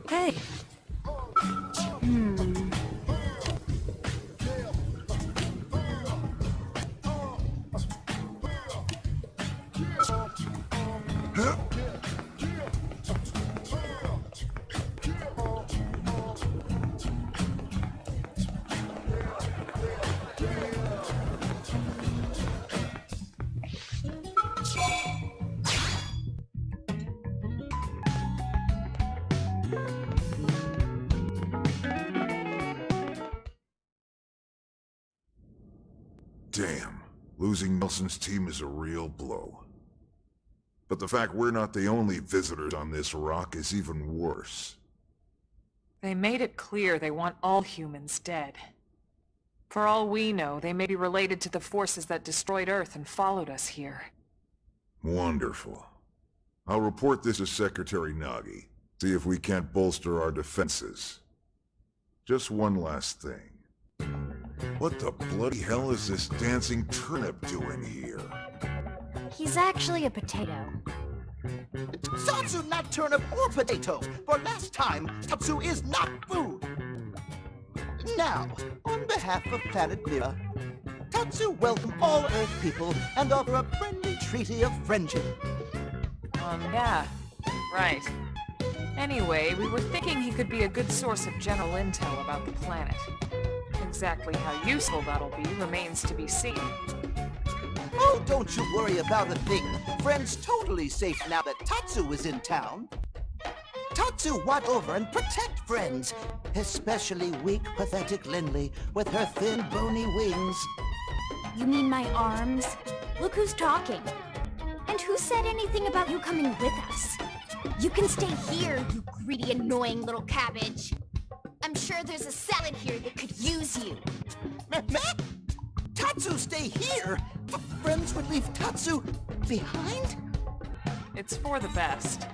Hey. Damn, losing Nelson's team is a real blow. But the fact we're not the only visitors on this rock is even worse. They made it clear they want all humans dead. For all we know, they may be related to the forces that destroyed Earth and followed us here. Wonderful. I'll report this to Secretary Nagi. See if we can't bolster our defenses. Just one last thing. What the bloody hell is this dancing turnip doing here? He's actually a potato. Tatsu, not turnip or potato. For last time, Tatsu is not food. Now, on behalf of Planet Mira, Tatsu welcome all Earth people and offer a friendly treaty of friendship. Yeah, right. Anyway, we were thinking he could be a good source of general intel about the planet. Exactly how useful that'll be remains to be seen. Oh, don't you worry about a thing. Friend's totally safe now that Tatsu is in town. Tatsu watch over and protect friends, especially weak, pathetic Lindley with her thin, bony wings. You mean my arms? Look who's talking. And who said anything about you coming with us? You can stay here, you greedy, annoying little cabbage. I'm sure there's a salad here that could use you. Matt? Tatsu stay here? Friends would leave Tatsu behind? It's for the best.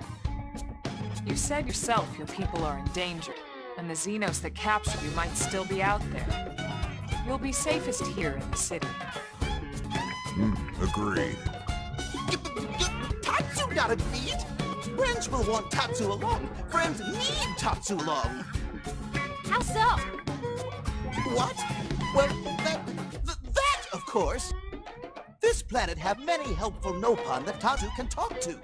You said yourself your people are in danger, and the Xenos that captured you might still be out there. You'll be safest here in the city. Agreed. Tatsu not agreed? Friends will want Tatsu along. Friends need Tatsu along. How so? What? Well, that, of course. This planet have many helpful Nopon that Tatsu can talk to.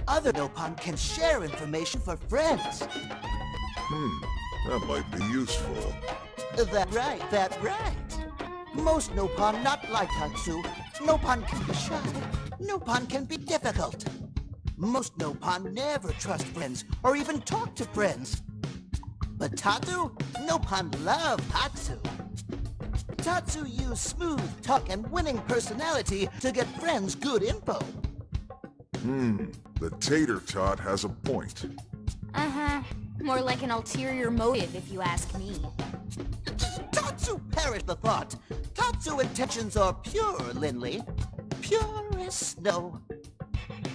Other Nopon can share information for friends. That might be useful. That right. Most Nopon not like Tatsu. Nopon can be shy. Nopon can be difficult. Most Nopon never trust friends or even talk to friends. But Tatsu? Nopon love Tatsu. Tatsu use smooth talk and winning personality to get friends good info. The tater tot has a point. Uh-huh. More like an ulterior motive, if you ask me. Tatsu perish the thought. Tatsu intentions are pure, Lindley. Pure as snow.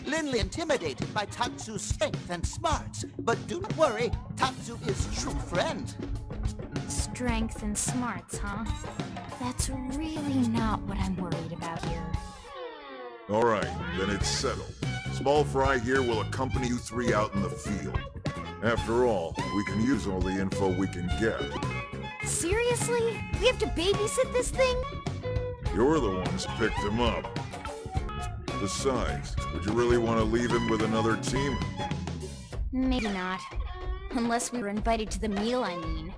Lindley intimidated by Tatsu's strength and smarts, but do not worry, Tatsu is true friend. Strength and smarts, huh? That's really not what I'm worried about here. All right, then it's settled. Small Fry here will accompany you three out in the field. After all, we can use all the info we can get. Seriously? We have to babysit this thing? You're the ones who picked him up. Besides, would you really want to leave him with another team? Maybe not. Unless we were invited to the meal, I mean.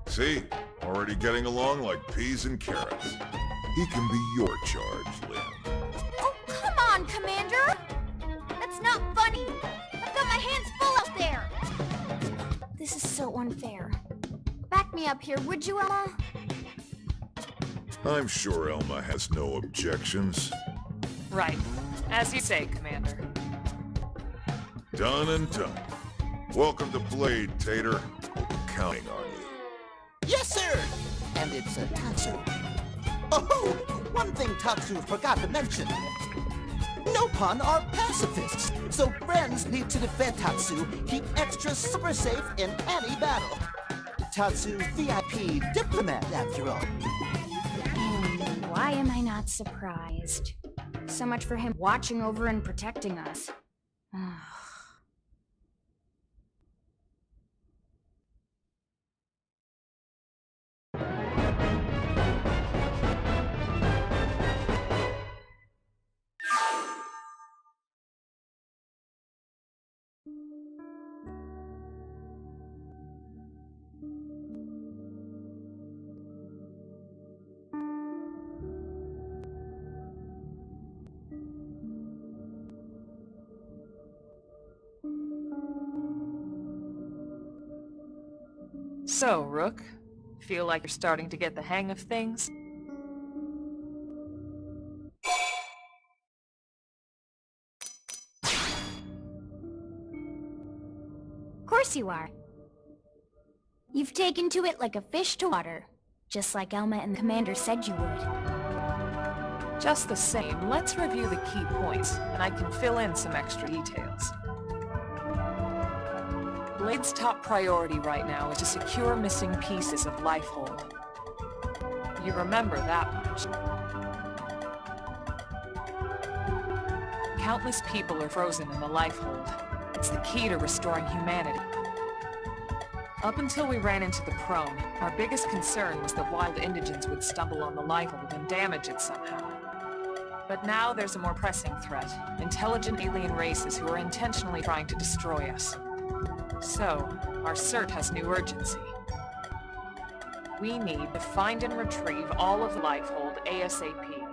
See? Already getting along like peas and carrots. He can be your charge, Lynn. Oh, come on, Commander! That's not funny! I've got my hands full out there! This is so unfair. Back me up here, would you, Elma? I'm sure Elma has no objections. Right. As you say, Commander. Done and done. Welcome to Blade, Tater. We'll be counting on you. Yes, sir! And it's Tatsu. Oh, one thing Tatsu forgot to mention. Nopon are pacifists, so friends need to defend Tatsu, keep extra super safe in any battle. Tatsu's VIP diplomat, after all. And why am I not surprised? So much for him watching over and protecting us. So, Rook, feel like you're starting to get the hang of things? Of course you are. You've taken to it like a fish to water, just like Elma and the Commander said you would. Just the same, let's review the key points, and I can fill in some extra details. Blade's top priority right now is to secure missing pieces of Lifehold. You remember that much. Countless people are frozen in the Lifehold. It's the key to restoring humanity. Up until we ran into the Prone, our biggest concern was that wild indigents would stumble on the Lifehold and damage it somehow. But now there's a more pressing threat. Intelligent alien races who are intentionally trying to destroy us. So, our search has new urgency. We need to find and retrieve all of Lifehold ASAP.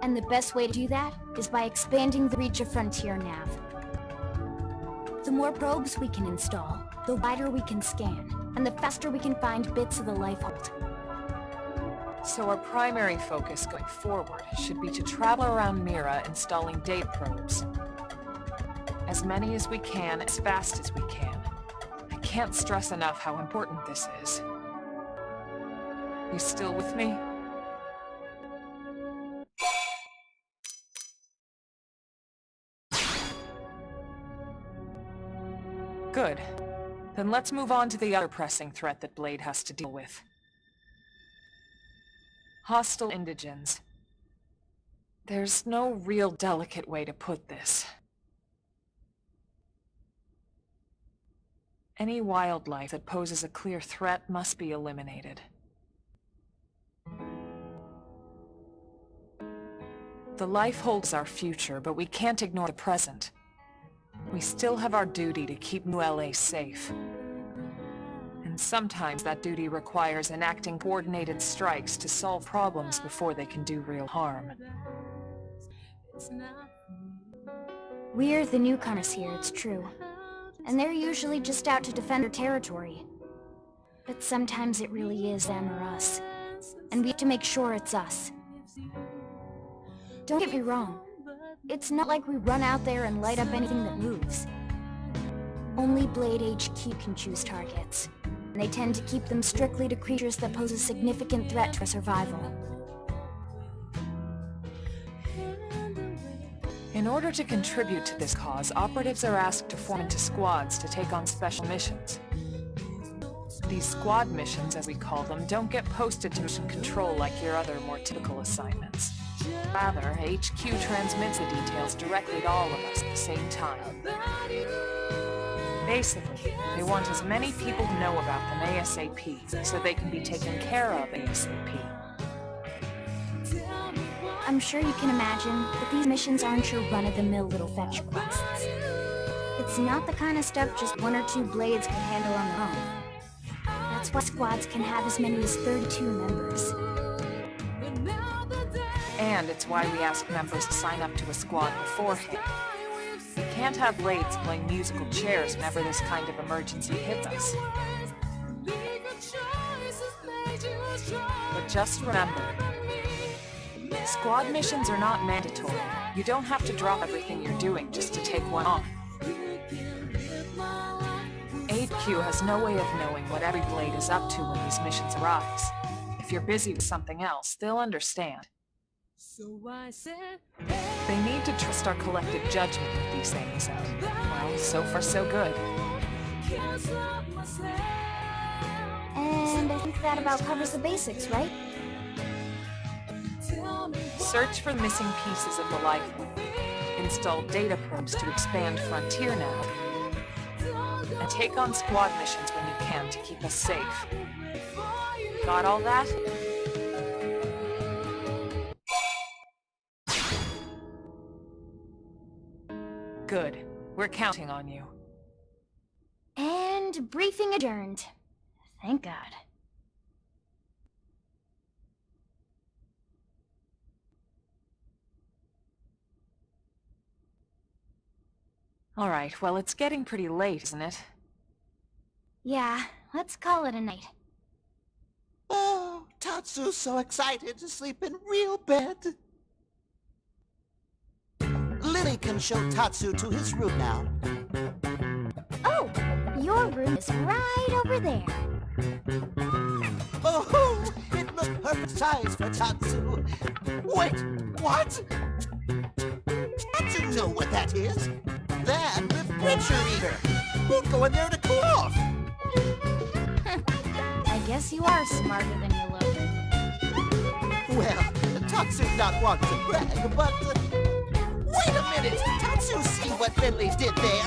And the best way to do that is by expanding the reach of Frontier Nav. The more probes we can install, the wider we can scan, and the faster we can find bits of the Lifehold. So our primary focus going forward should be to travel around Mira installing data probes. As many as we can, as fast as we can. I can't stress enough how important this is. You still with me? Good. Then let's move on to the other pressing threat that Blade has to deal with. Hostile indigens. There's no real delicate way to put this. Any wildlife that poses a clear threat must be eliminated. The Lifehold is our future, but we can't ignore the present. We still have our duty to keep New LA safe. And sometimes that duty requires enacting coordinated strikes to solve problems before they can do real harm. We're the newcomers here, it's true. And they're usually just out to defend their territory. But sometimes it really is them or us. And we have to make sure it's us. Don't get me wrong. It's not like we run out there and light up anything that moves. Only Blade HQ can choose targets. And they tend to keep them strictly to creatures that pose a significant threat to our survival. In order to contribute to this cause, operatives are asked to form into squads to take on special missions. These squad missions, as we call them, don't get posted to mission control like your other, more typical assignments. Rather, HQ transmits the details directly to all of us at the same time. Basically, they want as many people to know about them ASAP, so they can be taken care of ASAP. I'm sure you can imagine that these missions aren't your run-of-the-mill little fetch quests. It's not the kind of stuff just one or two Blades can handle on their own. That's why squads can have as many as 32 members. And it's why we ask members to sign up to a squad beforehand. We can't have Blades playing musical chairs whenever this kind of emergency hits us. But just remember, squad missions are not mandatory. You don't have to drop everything you're doing just to take one on. HQ has no way of knowing what every Blade is up to when these missions arise. If you're busy with something else, they'll understand. They need to trust our collective judgment with these things, and, well, so far so good. And I think that about covers the basics, right? Search for the missing pieces of the lifeline. Install data probes to expand Frontier Nav. And take on squad missions when you can to keep us safe. Got all that? Good. We're counting on you. And briefing adjourned. Thank God. All right, well, it's getting pretty late, isn't it? Yeah, let's call it a night. Oh, Tatsu's so excited to sleep in real bed. Lily can show Tatsu to his room now. Oh, your room is right over there. Oh, it looks perfect size for Tatsu. Wait, what? Tatsu know what that is. That refrigerator. We'll go in there to cool off. I guess you are smarter than you look. Well, Tatsu's not one to brag, but... wait a minute! Tatsu see what Lily did there!